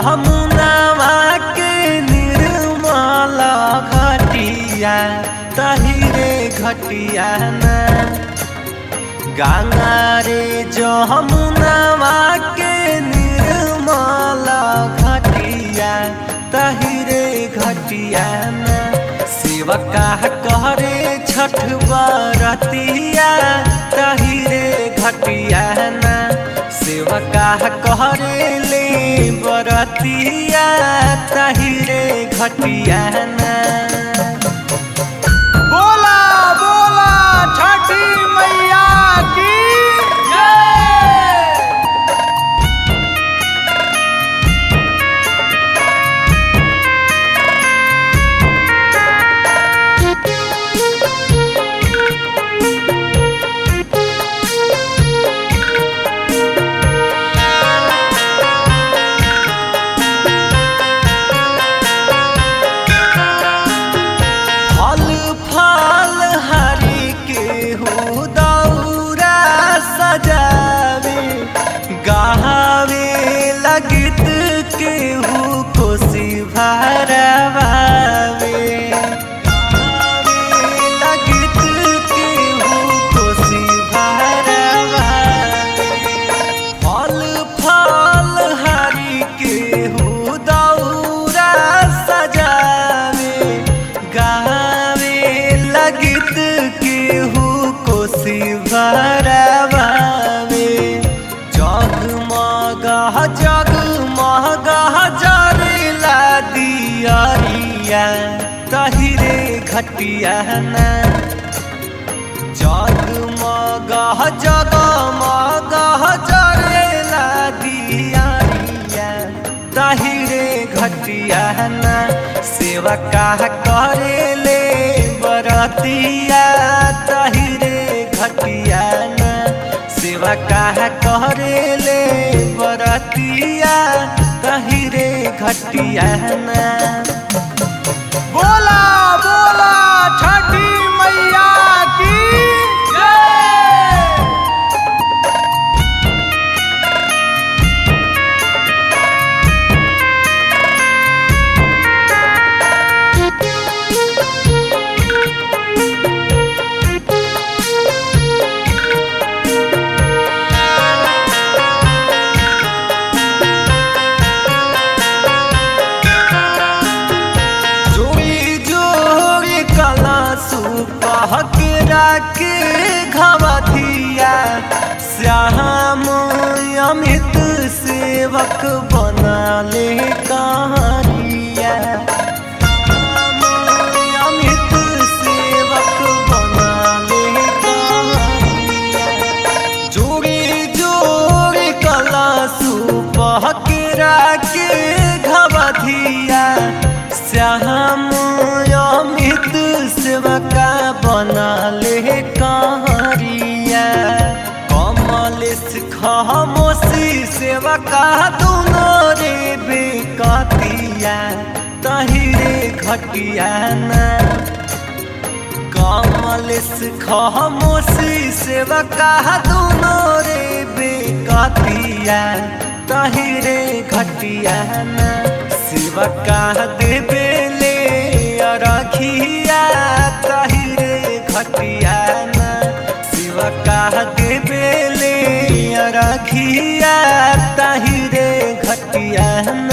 जमुनावा के निर्मल घटिया तहिरे घटिया ना। गंगा रे जमुनावा के निर्मल घटिया तहिरे घटिया ना। सेवका करे छठ बरतिया तहिरे घटिया ना। सेवका करे ले बरतिया तहिरे घटिया ना। बोला बोला छठी मैया की जय। गावे लगित केहू कोसी भरवावे। लगित केहू कोसी भरवावे। फल फल हरि केहू दौरा सजावे। गावे लगित केहू कोसी भरवावे। जगमग जरेला दियरिया तहिरे घटिया ना। जगमग जरेला दियरिया तहिरे घटिया ना। सेवका करे ले बरतिया तहिरे घटिया ना। सेवका करे ले बरतिया तहिरे घटिया ना। बोला बोला छठी मैया की जय। हकरा के घवधिया श्याम अमित सेवक बना ले कहरिया। अमित सेवक बना ले कहरिया। जोड़ी जोड़ी कला सूप हकरा के घवधिया श्याम अमित सेवका बना ले कहरिया। कमलेश खामोशी सेवका दोनों रे बेकतिया तहिरे घटिया ना। कमलेश खामोशी सेवका दोनों रे बेकतिया तहिरे घटिया ना। सेवका देवे ले रखिया तहिरे घटिया ना। सेवका देवे ले रखिया तहिरे घटिया ना।